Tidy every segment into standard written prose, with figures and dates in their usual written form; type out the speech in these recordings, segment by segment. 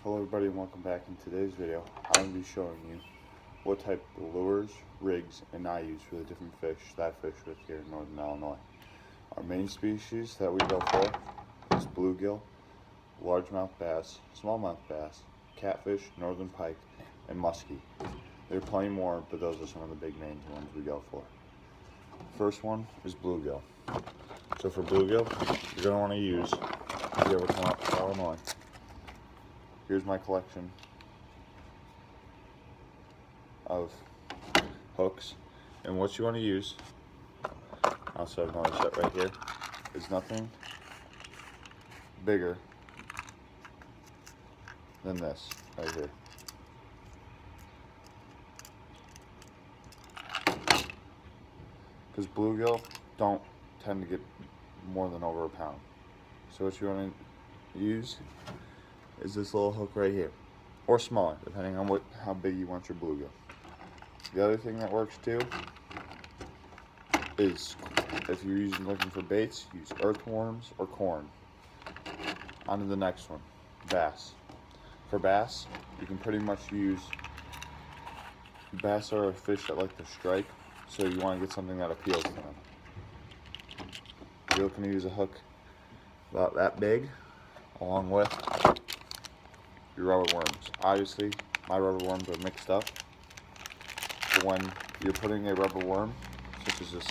Hello everybody and welcome back. In today's video, I'm going to be showing you what type of lures, rigs, and I use for the different fish that I fish with here in Northern Illinois. Our main species that we go for is bluegill, largemouth bass, smallmouth bass, catfish, northern pike, and musky. There are plenty more, but those are some of the big main ones we go for. First one is bluegill. So for bluegill, you're going to want to use, if you ever come up to Illinois, here's my collection of hooks, and what you want to use, also I've noticed that right here, is nothing bigger than this right here. Because bluegill don't tend to get more than over a pound. So what you want to use is this little hook right here, or smaller, depending on how big you want your bluegill. The other thing that works too is if you're looking for baits, use earthworms or corn. On to the next one, bass. For bass, you can pretty much use, bass are a fish that like to strike, so you want to get something that appeals to them. You're looking to use a hook about that big, along with your rubber worms. Obviously, my rubber worms are mixed up. So when you're putting a rubber worm, such as this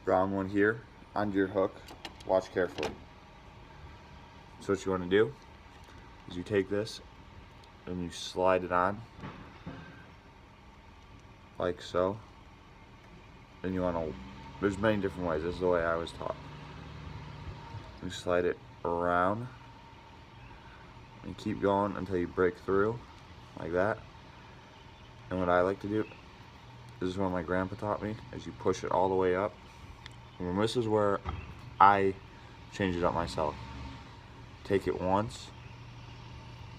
brown one here, onto your hook, watch carefully. So what you want to do is you take this and you slide it on, like so. And you want to, there's many different ways. This is the way I was taught. You slide it around and keep going until you break through, like that. And what I like to do, this is what my grandpa taught me, is you push it all the way up. And this is where I change it up myself. Take it once,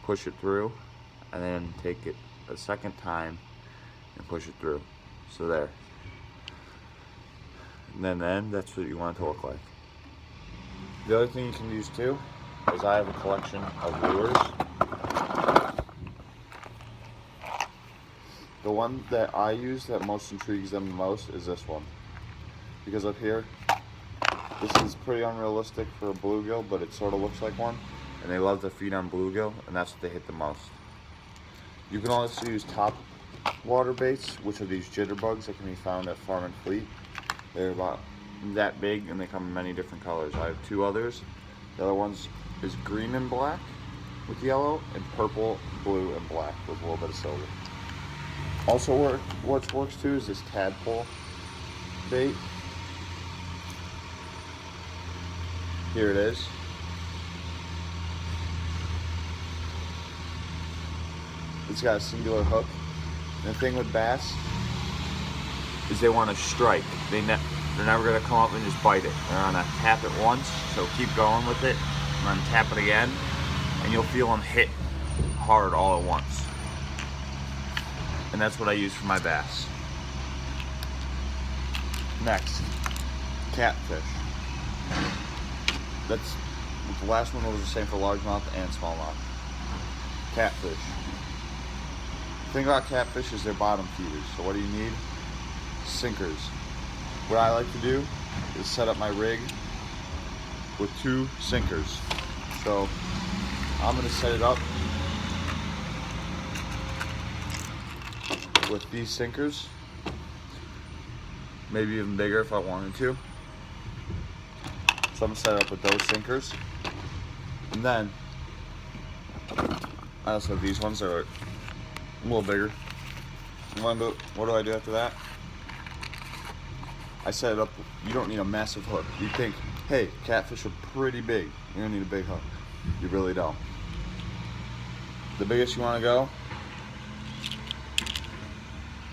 push it through, and then take it a second time and push it through. So there. And then that's what you want it to look like. The other thing you can use too is I have a collection of lures. The one that I use that most intrigues them the most is this one. Because up here, this is pretty unrealistic for a bluegill, but it sort of looks like one. And they love to feed on bluegill, and that's what they hit the most. You can also use top water baits, which are these jitterbugs that can be found at Farm and Fleet. They're about that big and they come in many different colors. I have two others. The other one's is green and black with yellow, and purple, blue, and black with a little bit of silver. Also what works too is this tadpole bait. Here it is. It's got a singular hook. And the thing with bass is they want to strike. They're never going to come up and just bite it. They're going to tap it once, so keep going with it, and then tap it again, and you'll feel them hit hard all at once. And that's what I use for my bass. Next, catfish. The last one was the same for largemouth and smallmouth. Catfish. The thing about catfish is they're bottom feeders. So what do you need? Sinkers. What I like to do is set up my rig with two sinkers. So I'm going to set it up with these sinkers, maybe even bigger if I wanted to. So I'm going to set it up with those sinkers. And then I also have these ones that are a little bigger. What do I do after that? I set it up. You don't need a massive hook. You think, hey, catfish are pretty big. You don't need a big hook. You really don't. The biggest you want to go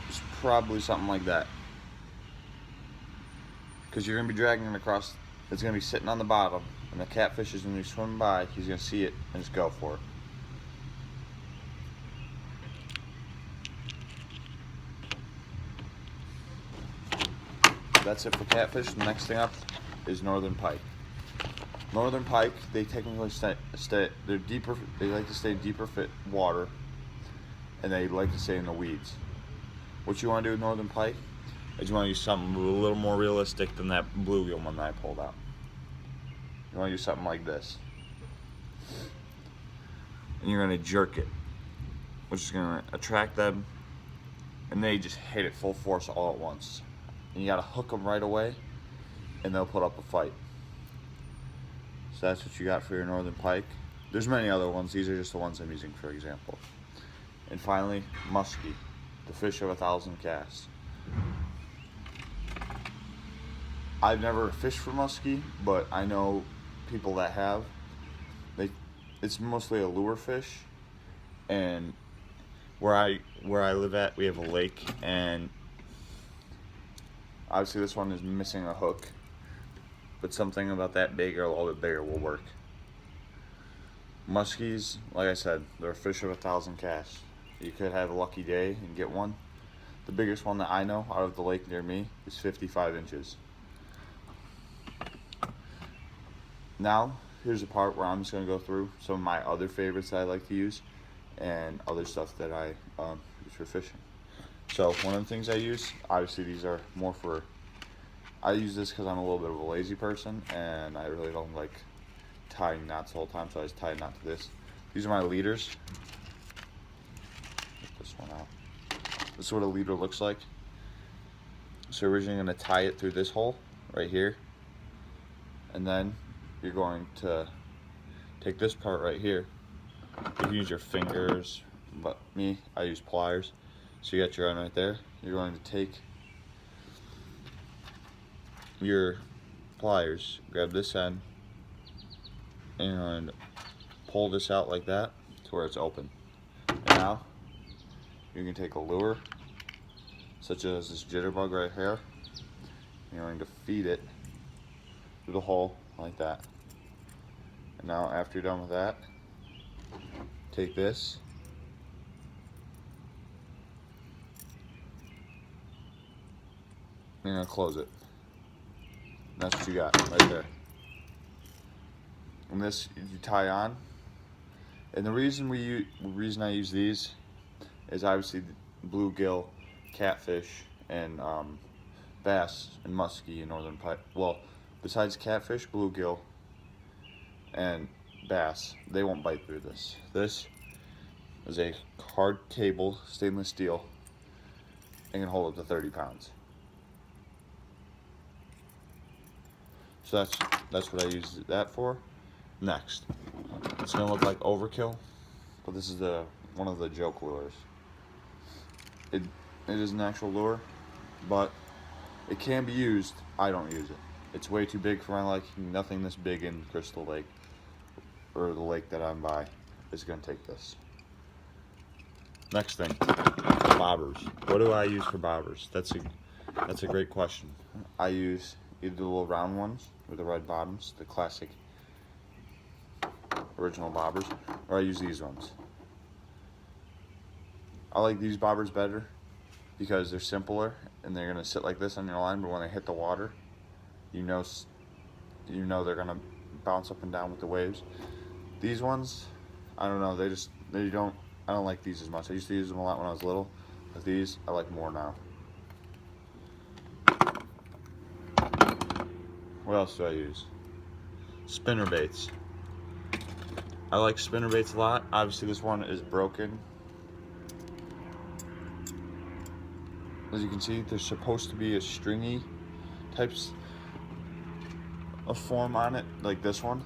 is probably something like that. Because you're going to be dragging it across. It's going to be sitting on the bottom. And the catfish is going to be swimming by. He's going to see it and just go for it. That's it for catfish. The next thing up is northern pike. Northern pike, they technically they're deeper. They like to stay in deeper fit water, and they like to stay in the weeds. What you want to do with northern pike is you want to use something a little more realistic than that bluegill one that I pulled out. You want to use something like this, and you're going to jerk it, which is going to attract them, and they just hit it full force all at once. And you got to hook them right away, and they'll put up a fight. So that's what you got for your northern pike. There's many other ones. These are just the ones I'm using for example. And finally, musky, the fish of 1,000 casts. I've never fished for musky, but I know people that have. It's mostly a lure fish, and where I live at, we have a lake, and obviously this one is missing a hook. But something about that big or a little bit bigger will work. Muskies, like I said, they're a fish of 1,000 casts. You could have a lucky day and get one. The biggest one that I know out of the lake near me is 55 inches. Now, here's the part where I'm just going to go through some of my other favorites that I like to use and other stuff that I use for fishing. So one of the things I use, obviously these are more for, I use this because I'm a little bit of a lazy person and I really don't like tying knots the whole time, so I just tie a knot to this. These are my leaders. Get this one out. This is what a leader looks like. So you're originally going to tie it through this hole right here, and then you're going to take this part right here. You can use your fingers, but me, I use pliers. So you got your end right there. You're going to take your pliers, grab this end, and pull this out like that to where it's open. And now you can take a lure, such as this jitterbug right here. You're going to feed it through the hole like that. And now after you're done with that, take this and you're going to close it. And that's what you got right there. And this you tie on. And the reason I use these is obviously bluegill, catfish, and bass and musky and northern pike. Well, besides catfish, bluegill, and bass, they won't bite through this. This is a hard cable, stainless steel, and can hold up to 30 pounds. So that's what I use that for. Next, it's gonna look like overkill, but this is one of the joke lures. It is an actual lure, but it can be used. I don't use it. It's way too big for my liking. Nothing this big in Crystal Lake or the lake that I'm by is gonna take this. Next thing, bobbers. What do I use for bobbers? That's a great question. I use either the little round ones with the red bottoms, the classic original bobbers, or I use these ones. I like these bobbers better because they're simpler and they're gonna sit like this on your line, but when they hit the water, you know they're gonna bounce up and down with the waves. These ones, I don't know, I don't like these as much. I used to use them a lot when I was little, but these I like more now. What else do I use? Spinner baits. I like spinner baits a lot. Obviously this one is broken. As you can see, there's supposed to be a stringy types of form on it, like this one.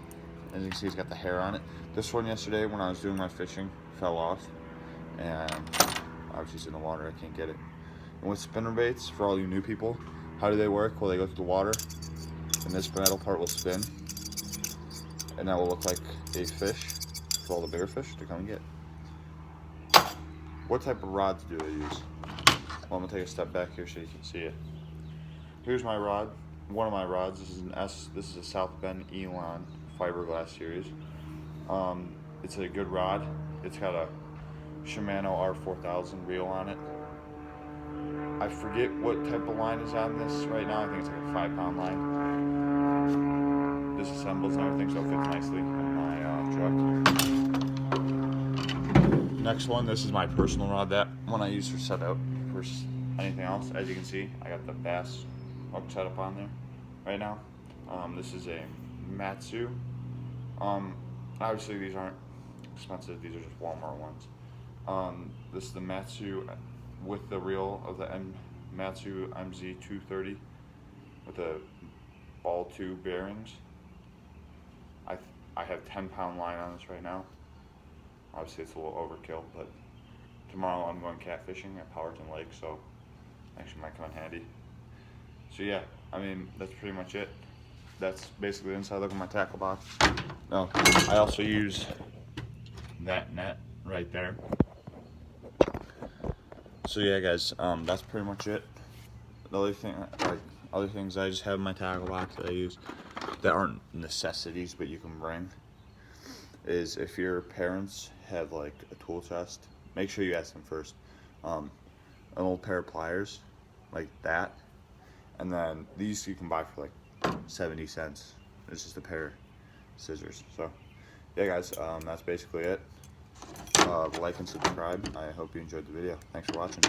As you can see, it's got the hair on it. This one yesterday when I was doing my fishing fell off, and obviously it's in the water, I can't get it. And with spinner baits, for all you new people, how do they work? Well, they go through the water, and this metal part will spin, and that will look like a fish for all the bigger fish to come and get. What type of rods do I use? Well, I'm gonna take a step back here so you can see it. Here's my rod, one of my rods. This is a South Bend Elon fiberglass series. It's a good rod. It's got a Shimano R4000 reel on it. I forget what type of line is on this right now. I think it's like a 5-pound line. disassembles and everything, so it fits nicely in my truck. Next one, this is my personal rod. That one I use for setup. For anything else, as you can see, I got the Bass hook setup on there right now. This is a Matsu. Obviously these aren't expensive, these are just Walmart ones. This is the Matsu with the reel of the Matsu MZ230 with the ball tube bearings. I have 10-pound line on this right now. Obviously it's a little overkill, but tomorrow I'm going catfishing at Powerton Lake, so actually might come in handy. So yeah, I mean, that's pretty much it. That's basically the inside look of my tackle box. No, I also use that net right there. So yeah, guys, that's pretty much it. The other thing, other things I just have in my tackle box that I use that aren't necessities but you can bring is if your parents have like a tool chest, make sure you ask them first. An old pair of pliers like that, and then these you can buy for like 70 cents. It's just a pair of scissors. So yeah, guys, that's basically it. Like and subscribe. I hope you enjoyed the video. Thanks for watching.